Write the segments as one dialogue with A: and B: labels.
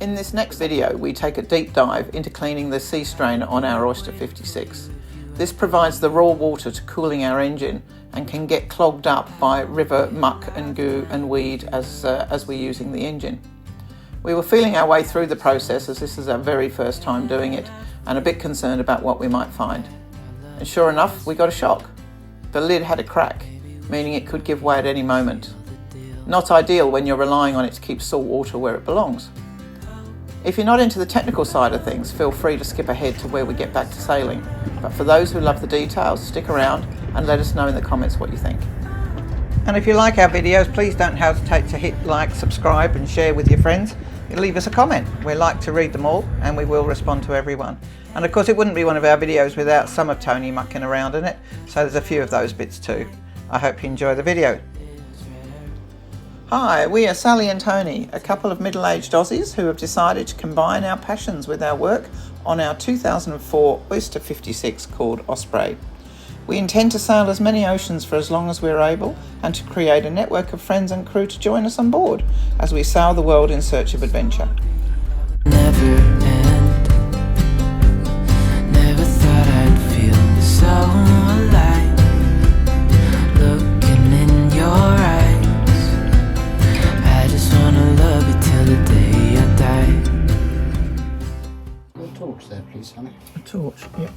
A: In this next video, we take a deep dive into cleaning the sea strainer on our Oyster 56. This provides the raw water to cooling our engine and can get clogged up by river muck and goo and weed as we're using the engine. We were feeling our way through the process as this is our very first time doing it and a bit concerned about what we might find. And sure enough, we got a shock. The lid had a crack, meaning it could give way at any moment. Not ideal when you're relying on it to keep salt water where it belongs. If you're not into the technical side of things, feel free to skip ahead to where we get back to sailing. But for those who love the details, stick around and let us know in the comments what you think. And if you like our videos, please don't hesitate to hit like, subscribe and share with your friends. Leave us a comment. We like to read them all and we will respond to everyone. And of course it wouldn't be one of our videos without some of Tony mucking around in it, so there's a few of those bits too. I hope you enjoy the video. Hi, we are Sally and Tony, a couple of middle-aged Aussies who have decided to combine our passions with our work on our 2004 Oyster 56 called Osprey. We intend to sail as many oceans for as long as we're able and to create a network of friends and crew to join us on board as we sail the world in search of adventure.
B: Never end. Never thought I'd feel so alive. Looking in your eyes. I just wanna love you till the day I die.
C: A torch there, please, honey.
A: A torch, yeah.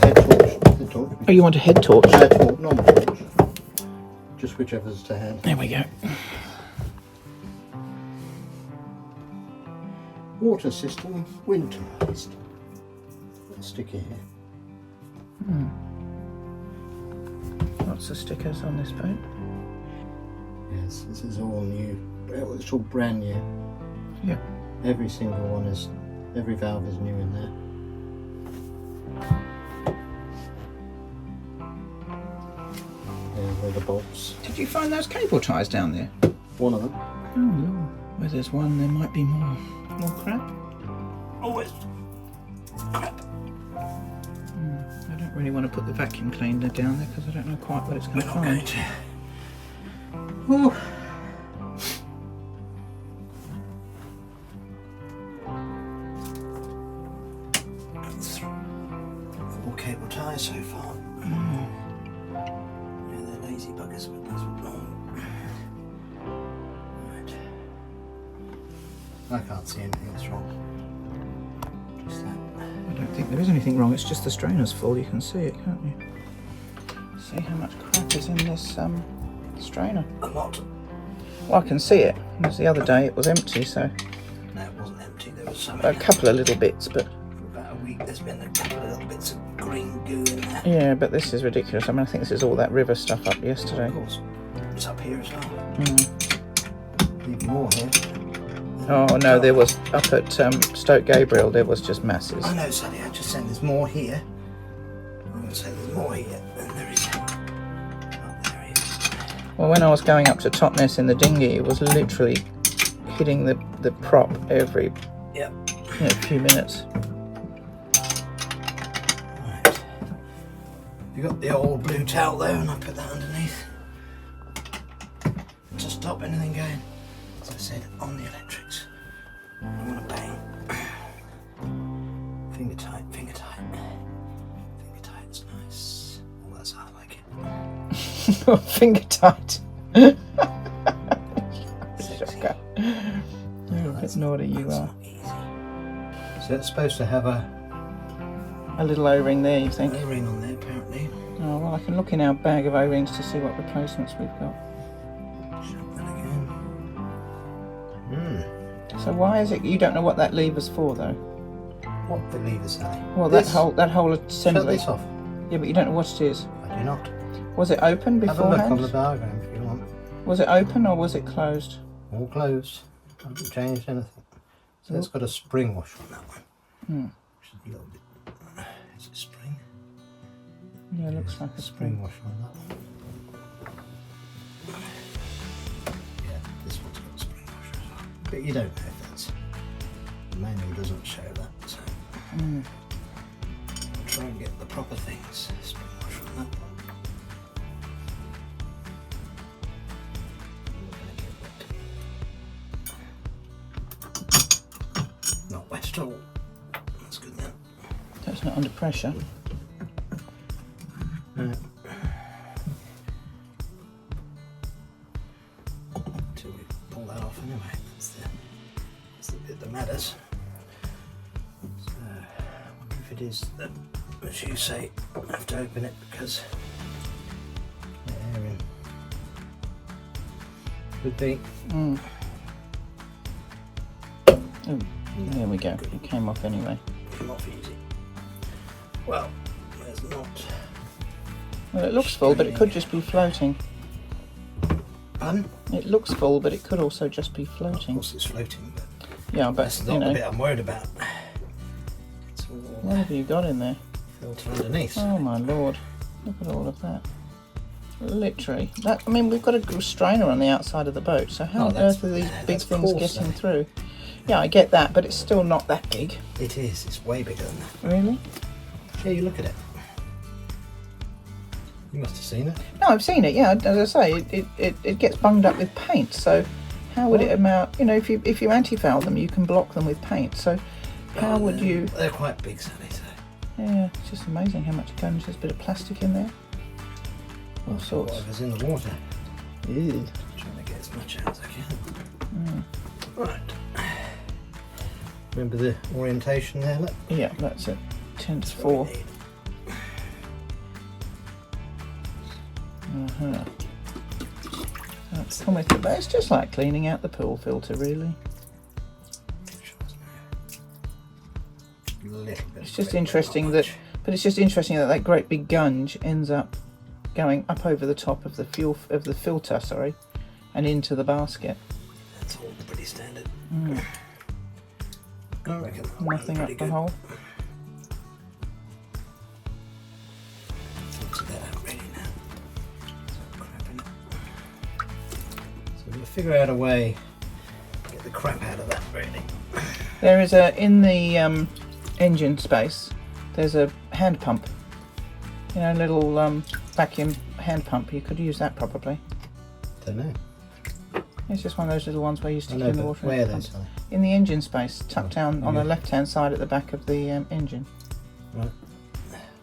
C: Head torch. The torch.
A: Oh, you want a head torch?
C: Head torch, normal torch. Just whichever's to hand.
A: There we go.
C: Water system winterized. Sticky here.
A: Lots of stickers on this boat.
C: Yes, this is all new. It's all brand new.
A: Yeah.
C: Every single one is, every valve is new in there. There are the bolts.
A: Did you find those cable ties down there?
C: One of them.
A: Oh Lord. Where there's one, there might be more. More crap?
C: Oh, it's crap.
A: I don't really want to put the vacuum cleaner down there because I don't know quite what it's going to find.
C: Ooh. That's 4 cable ties so far. Yeah, they're lazy buggers, but that's what normal. Right. I can't see anything that's wrong. Just that.
A: I don't think there is anything wrong, it's just the strainer's full. You can see it, can't you? See how much crap is in this strainer.
C: A lot.
A: Well, I can see it. Because the other day it was empty, so
C: No, it wasn't empty. There was some.
A: a couple of little bits, but
C: For about a week, there's been a couple of little bits of green goo in there.
A: yeah, but this is ridiculous. I mean, I think this is all that river stuff up yesterday.
C: Of course. It's up here as well.
A: Mm.
C: Even more here.
A: Oh no, there was up at Stoke Gabriel. There was just masses.
C: I know, Sally. I just said there's more here. I'm going to say there's more here than there is. Oh, there he is.
A: Well, when I was going up to Totnes in the dinghy, it was literally hitting the prop every
C: Yep.
A: few minutes.
C: Right. You got the old blue towel there, and I put that underneath to stop anything going. As I said, on the electrics. I don't want to bang. Finger tight, finger tight. Finger tight's nice. Well, that's how I like it.
A: Finger tight.
C: Sexy.
A: Shocker. You're a bit naughty, you
C: That's
A: are.
C: not easy. So it's supposed to have
A: A little O-ring there, you think?
C: O-ring on there, apparently.
A: Oh, well, I can look in our bag of O-rings to see what replacements we've got.
C: Shut that again.
A: So why is it you don't know what that lever's for, though?
C: What the lever, Sally?
A: Well,
C: This.
A: that whole
C: Shut
A: assembly.
C: this off.
A: Yeah, but you don't know what it is.
C: I do not.
A: Was it open
C: Have a look on the
A: beforehand?
C: diagram if you want.
A: Was it open or was it closed?
C: All closed. I haven't changed anything. So it's got a spring washer on that one. Which is a little bit. Is it spring?
A: Yeah, it looks like a
C: Spring
A: spring.
C: washer on that one. Yeah, this one's got a spring washer as well. But you don't know if that's. The manual doesn't show that. So I'll try and get the proper things. Spring washer on that one. at all. That's good then.
A: That's not under pressure.
C: No. Until we pull that off anyway. That's the bit that matters. So, I wonder if it is that, as you say, I have to open it because the air in. Could be.
A: Mm. Oh, there we go. It came off anyway.
C: Come off easy. Well, there's not.
A: Well, it looks full, but it could just be floating.
C: Pardon?
A: It looks full, but it could also just be
C: Of
A: floating.
C: course it's floating, but
A: Yeah, but
C: that's
A: you
C: not the
A: know,
C: bit I'm worried about. It's all
A: what have you got in there?
C: filter underneath.
A: Oh my lord! Look at all of that. Literally, that. I mean, we've got a restrainer on the outside of the boat, so how
C: Oh,
A: on
C: that's-
A: earth are these big
C: that's
A: things
C: coarse,
A: getting
C: though.
A: through? Yeah, I get that, but it's still not that big.
C: It is. It's way bigger than that.
A: Really?
C: Yeah, you look at it. You must have seen it.
A: No, I've seen it. Yeah, as I say, it gets bunged up with paint. So, how would it amount? You know, if you anti-foul them, you can block them with paint. So, how would you?
C: They're quite big, Sally. So
A: Yeah, it's just amazing how much gunge. There's a bit of plastic in there. All sorts.
C: whatever's in the water.
A: Ew.
C: Trying to get as much out as I can.
A: Mm.
C: Right. Remember the orientation there? Look.
A: Yeah, that's it. 10 to
C: That's what
A: 4.
C: we need.
A: That's almost, but it's just like cleaning out the pool filter, really.
C: A little bit.
A: It's just interesting that, but it's just interesting that great big gunge ends up going up over the top of the filter, sorry, and into the basket.
C: That's all pretty standard.
A: Mm.
C: I reckon that'll be
A: Nothing up
C: pretty
A: the
C: good.
A: hole.
C: Filter that out ready now. Some crap in it. So we'll figure out a way to get the crap out of that really.
A: There is in the engine space, there's a hand pump. You know, a little vacuum hand pump. You could use that probably.
C: Don't know.
A: It's just one of those little ones where you stick
C: I
A: it
C: know,
A: in the
C: but
A: water.
C: where
A: and
C: are
A: it
C: they,
A: pumps.
C: Sally?
A: In the engine space, tucked down on
C: yeah.
A: the left-hand side at the back of the engine.
C: Right.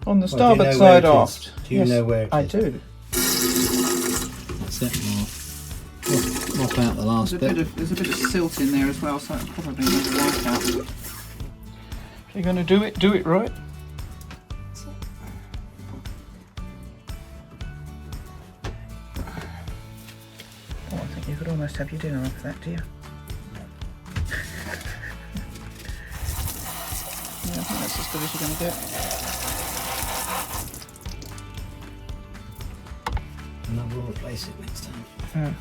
A: On the
C: Well, do you
A: starboard
C: know where
A: side
C: it is?
A: aft.
C: Do you
A: Yes,
C: know where it
A: I
C: is?
A: do.
C: That's it. Mop out the last bit.
A: There's a bit of silt in there as well, so it probably needs a wipe out. If you're going to do it right. Oh, I think you could almost have your dinner off that, do you? Yeah, I think that's as good as you're going to get.
C: And I will replace it next time.
A: Mm.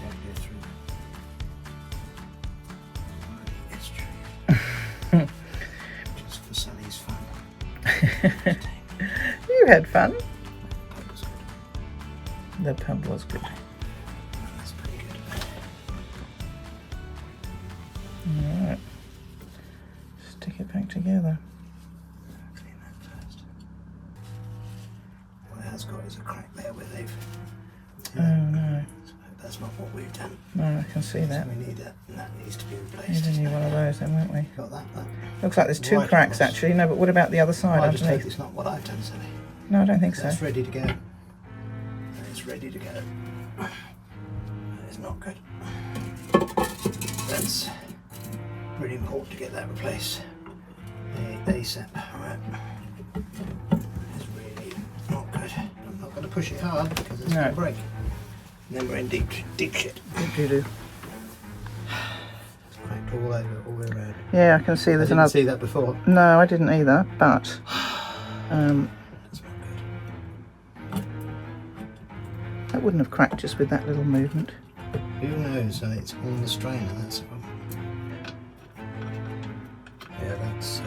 C: Don't go through. It's true. Just for Sally's fun.
A: You had fun.
C: That was good.
A: The pub was good.
C: That's pretty good.
A: Alright. Stick it back together.
C: Clean that first. What it has got is a crack there where they've.
A: Oh no.
C: So that's not what we've done.
A: No, I can see that.
C: So we need that, and that needs to be
A: Need
C: replaced.
A: a new one of those then, won't we?
C: Got that?
A: Looks like there's two
C: Right
A: cracks
C: across.
A: actually. No, but what about the other side
C: I just hope
A: underneath?
C: it's not what I've done, Sally.
A: No, I don't think so.
C: That's ready to go. That is ready to go. That is not good. That's really important to get that replaced. ASAP. Alright. It's really not good. I'm not going to push it hard because it's
A: No.
C: going to break. And then we're in deep shit.
A: Do.
C: It's cracked all over, all the way around.
A: Yeah, I can see
C: I
A: there's
C: didn't
A: another.
C: see that before.
A: No, I didn't either, but
C: That's not good.
A: that wouldn't have cracked just with that little movement.
C: Who knows? And it's on the strainer, that's the problem. Yeah, that's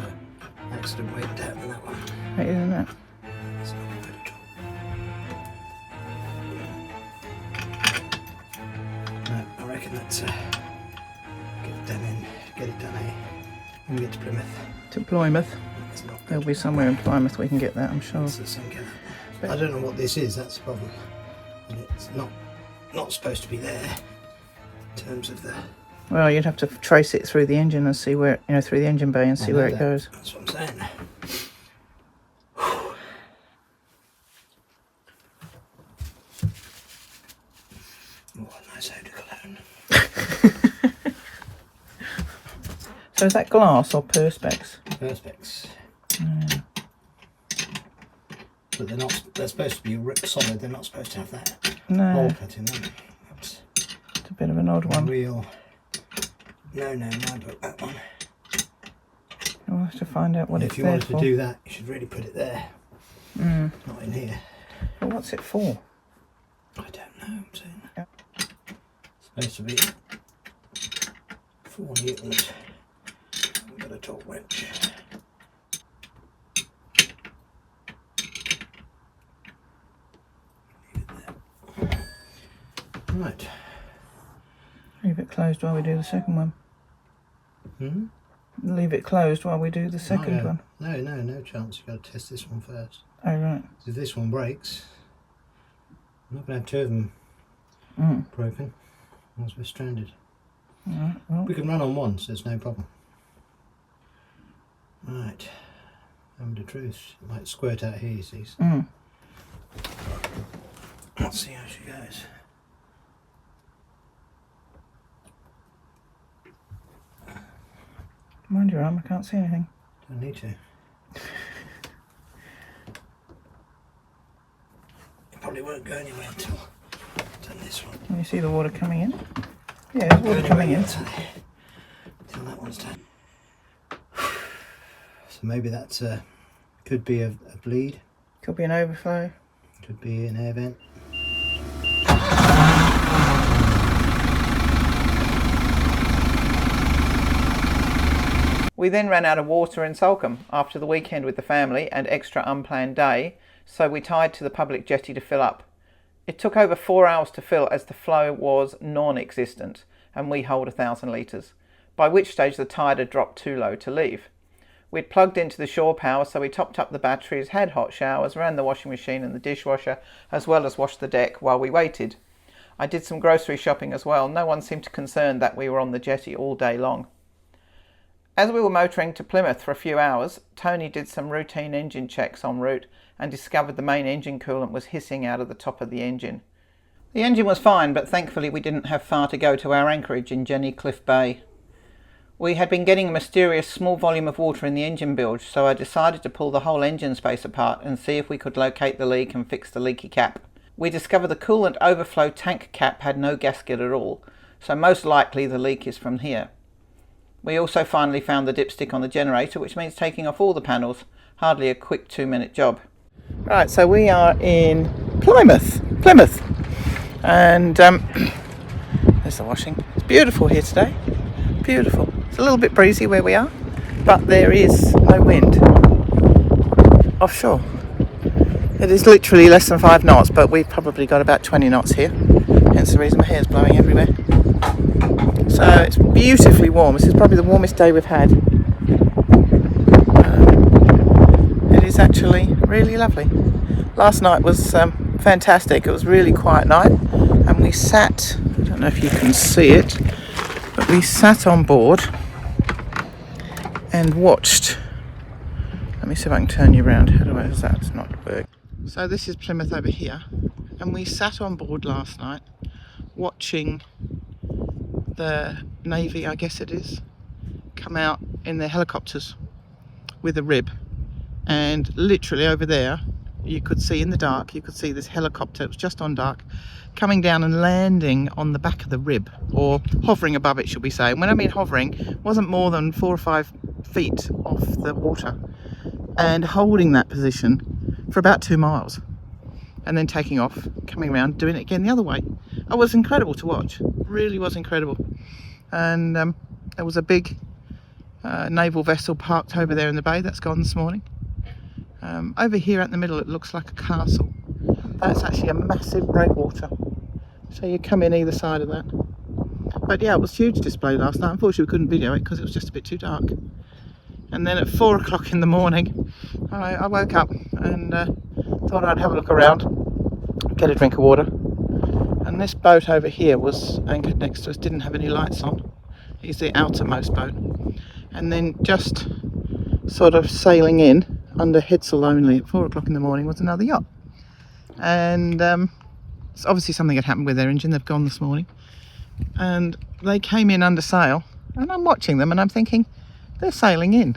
C: accident waiting to happen, that one.
A: Right, isn't it?
C: It's not good at all. No, I reckon that's get it done, when we get to Plymouth.
A: To Plymouth.
C: It's not
A: There'll
C: good.
A: be somewhere in Plymouth we can get that, I'm sure.
C: It's the sink in it. I don't know what this is, that's the problem. And it's not supposed to be there in terms of the
A: Well, you'd have to trace it through the engine and see where, you know, through the engine bay and see where it goes.
C: That's what I'm saying. Oh, a nice eau de cologne.
A: So is that glass or perspex?
C: Perspex. But they're not. They're supposed to be solid. They're not supposed to have that hole cut in them. It's
A: a bit of an odd one.
C: Real. No, my book, that one.
A: I'll have to find out what it's there for.
C: If you wanted to do that, you should really put it there. Not in here.
A: But what's it for?
C: I don't know. I'm saying. Yeah. It's supposed to be 4 newtons. I've got a torque wrench. Right.
A: Leave it closed while we do the second one. Leave it closed while we do the second one.
C: No chance. You've got to test this one first.
A: Oh, right.
C: If this one breaks, I'm not going to have 2 of them broken, once we're stranded.
A: Alright, well.
C: We can run on one, so there's no problem. Right. Moment of truth. It might squirt out here, you see. So. Let's see how she goes.
A: Mind your arm, I can't see anything.
C: Don't need to. It probably won't go anywhere until I've done this one.
A: Can you see the water coming in? Yeah, there's water coming in.
C: Until that one's done. So maybe that could be a bleed.
A: Could be an overflow.
C: Could be an air vent.
A: We then ran out of water in Salcombe after the weekend with the family and extra unplanned day, so we tied to the public jetty to fill up. It took over 4 hours to fill as the flow was non-existent and we hold 1,000 litres, by which stage the tide had dropped too low to leave. We'd plugged into the shore power, so we topped up the batteries, had hot showers, ran the washing machine and the dishwasher, as well as washed the deck while we waited. I did some grocery shopping as well. No one seemed concerned that we were on the jetty all day long. As we were motoring to Plymouth for a few hours, Tony did some routine engine checks en route and discovered the main engine coolant was hissing out of the top of the engine. The engine was fine, but thankfully we didn't have far to go to our anchorage in Jenny Cliff Bay. We had been getting a mysterious small volume of water in the engine bilge, so I decided to pull the whole engine space apart and see if we could locate the leak and fix the leaky cap. We discovered the coolant overflow tank cap had no gasket at all, so most likely the leak is from here. We also finally found the dipstick on the generator, which means taking off all the panels. Hardly a quick 2-minute job. Right, so we are in Plymouth, and there's the washing. It's beautiful here today, beautiful. It's a little bit breezy where we are, but there is no wind offshore. It is literally less than 5 knots, but we've probably got about 20 knots here, hence the reason my hair's blowing everywhere. So it's beautifully warm. This is probably the warmest day we've had. It is actually really lovely. Last night was fantastic. It was a really quiet night, and we sat, I don't know if you can see it, but we sat on board and watched. Let me see if I can turn you around. How does that not work? So this is Plymouth over here, and we sat on board last night watching the Navy, I guess it is, come out in their helicopters with a rib, and literally over there you could see in the dark, you could see this helicopter, it was just on dark, coming down and landing on the back of the rib, or hovering above it, should we say. And when I mean hovering, it wasn't more than 4 or 5 feet off the water, and holding that position for about 2 miles, and then taking off, coming around, doing it again the other way. It was incredible to watch, really was incredible. And there was a big naval vessel parked over there in the bay, that's gone this morning. Over here at the middle it looks like a castle. That's actually a massive breakwater, so you come in either side of that. But yeah, it was a huge display last night. Unfortunately we couldn't video it because it was just a bit too dark. And then at 4 o'clock in the morning I woke up and thought I'd have a look around, get a drink of water. And this boat over here was anchored next to us, didn't have any lights on. He's the outermost boat. And then just sort of sailing in under headsail only at 4 o'clock in the morning was another yacht. And it's obviously something had happened with their engine. They've gone this morning. And they came in under sail, and I'm watching them and I'm thinking, they're sailing in.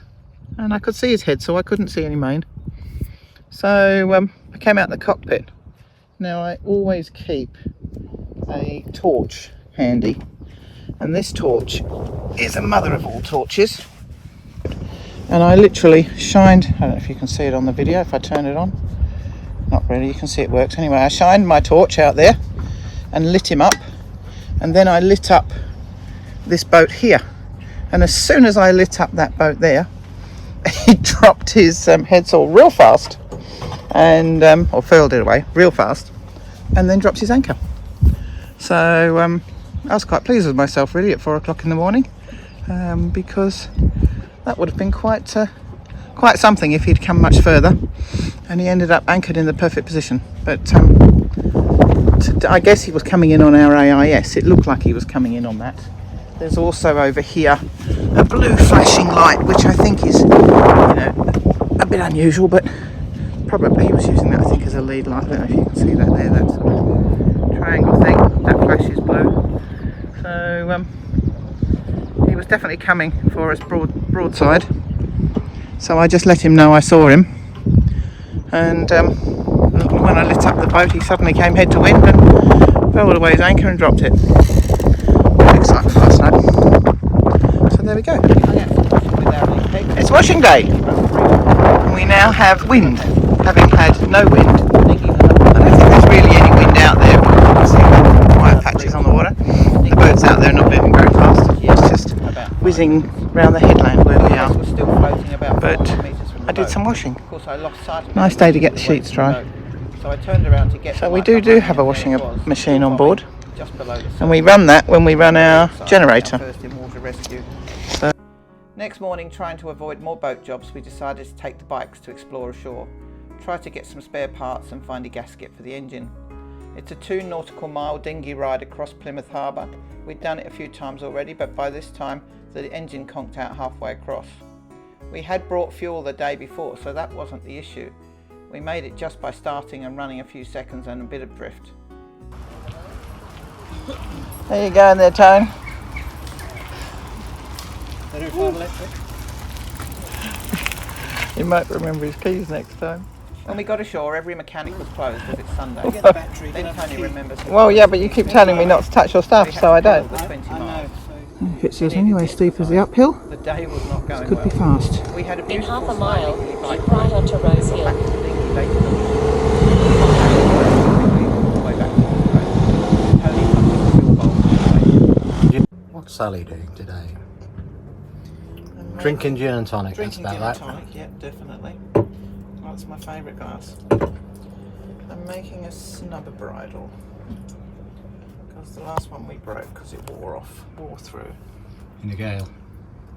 A: And I could see his head, so I couldn't see any main. So I came out the cockpit. Now I always keep a torch handy, and this torch is a mother of all torches. And I literally shined, I don't know if you can see it on the video if I turn it on. Not really, you can see it works. Anyway, I shined my torch out there and lit him up, and then I lit up this boat here. And as soon as I lit up that boat there, he dropped his headsail real fast, and or furled it away real fast, and then dropped his anchor. So I was quite pleased with myself really at 4 o'clock in the morning, because that would have been quite something if he'd come much further. And he ended up anchored in the perfect position. But I guess he was coming in on our AIS. It looked like he was coming in on that. There's also over here a blue flashing light, which I think is, a bit unusual, but probably he was using that, I think, as a lead light. I don't know if you can see that there, that sort of triangle thing, that flashes blue. So he was definitely coming for us broadside. So I just let him know I saw him. And when I lit up the boat, he suddenly came head to wind and fell away his anchor and dropped it. Looks like last night. So there we go. It's washing day. We now have wind, having had no wind. I don't think there's really any wind out there, but you can see the white patches on the water. The boat's out there, not moving very fast. It's just whizzing round the headland where we are. But I did some washing. Nice day to get the sheets dry. So we do have a washing machine on board, and we run that when we run our generator. So next morning, trying to avoid more boat jobs, we decided to take the bikes to explore ashore, try to get some spare parts and find a gasket for the engine. It's a 2 nautical mile dinghy ride across Plymouth Harbour. We'd done it a few times already, but by this time the engine conked out halfway across. We had brought fuel the day before, so that wasn't the issue. We made it just by starting and running a few seconds and a bit of drift. There you go in there, Tone. He might remember his keys next time. When we got ashore, every mechanic was closed because it's Sunday. Then Tony remembers. Well, yeah, but you keep telling me not to touch your stuff, so I don't. If it says anyway steep as the uphill, the day was not going could be fast. We had
D: in half a mile, keep right onto Rose Hill.
C: What's Sally doing today? Drinking gin and tonic. That's about that. Drinking gin and tonic, yeah, definitely. That's my favourite glass.
A: I'm making a snubber bridle. Because the last one we broke because it wore through.
C: In a gale?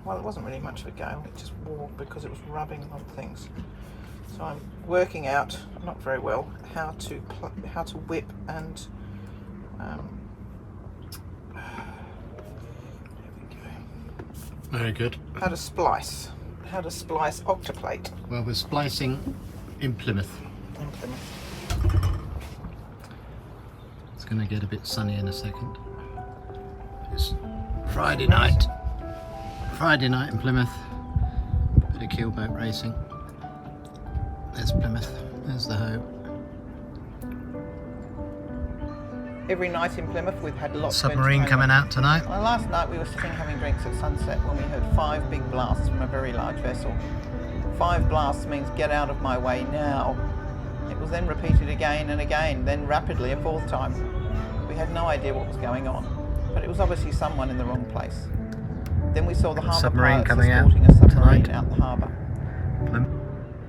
A: Well, it wasn't really much of a gale, it just wore because it was rubbing on things. So I'm working out, not very well, how to whip and there we go.
C: Very good.
A: How to splice octoplate.
C: Well, we're splicing in Plymouth. It's going to get a bit sunny in a second. It's Friday night in Plymouth. Bit of keelboat racing. There's Plymouth, there's the Hoe.
A: Every night in Plymouth we've had lots
C: Submarine
A: of
C: coming out tonight.
A: Well, last night we were sitting having drinks at sunset when we heard 5 big blasts from a very large vessel. 5 blasts means get out of my way now. It was then repeated again and again, then rapidly a 4th time. We had no idea what was going on, but it was obviously someone in the wrong place. Then we saw the harbour
C: submarine
A: pilots
C: coming out
A: escorting a submarine
C: tonight.
A: out the harbour.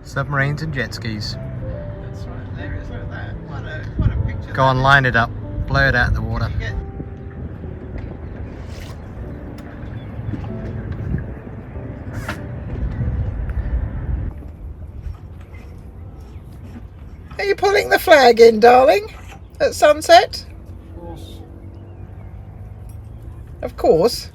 C: Submarines and jet skis.
A: That's right, there is that. What a picture.
C: Go on, line it up, blow it out of the water.
A: Are you pulling the flag in, darling? At sunset?
C: Of course.
A: Of course.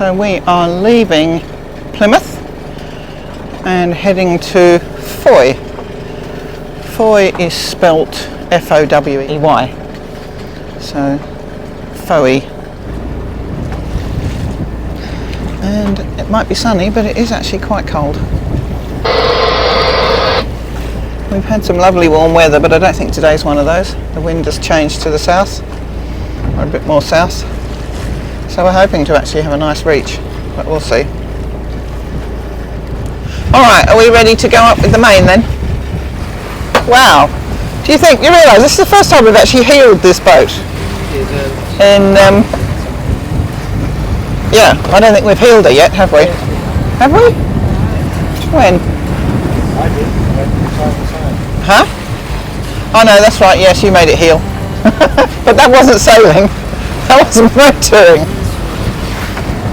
A: So we are leaving Plymouth and heading to Fowey. Fowey is spelt F-O-W-E-Y. So Fowey. And it might be sunny, but it is actually quite cold. We've had some lovely warm weather, but I don't think today's one of those. The wind has changed to the south, or a bit more south. So we're hoping to actually have a nice reach, but we'll see. Alright, are we ready to go up with the main then? Wow. Do you realise this is the first time we've actually heeled this boat? Yeah, I don't think we've heeled her yet, have we? Have we? When?
C: I did. I went from side to side.
A: Huh? Oh no, that's right, yes, you made it heel. But that wasn't sailing. That wasn't motoring.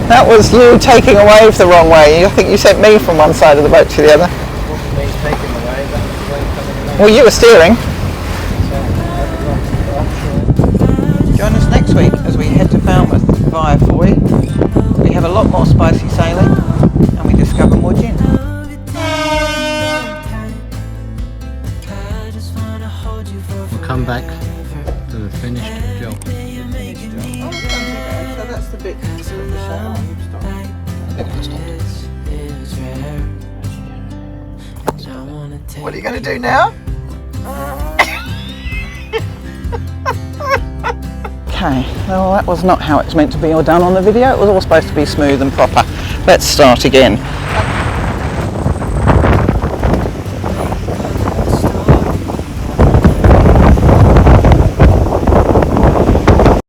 A: That was you taking a wave the wrong way. I think you sent me from one side of the boat to the other.
C: Wasn't me taking the wave, that was the wave coming along.
A: Well, you were steering.
C: So,
A: Join us next week as we head to Falmouth via Fowey. We have a lot more spicy sailing and we discover more gin.
C: we'll come back to the finished job.
A: Oh, so that's the bit of the show. What are you going to do now? Okay, well that was not how it's meant to be all done on the video. It was all supposed to be smooth and proper. Let's start again.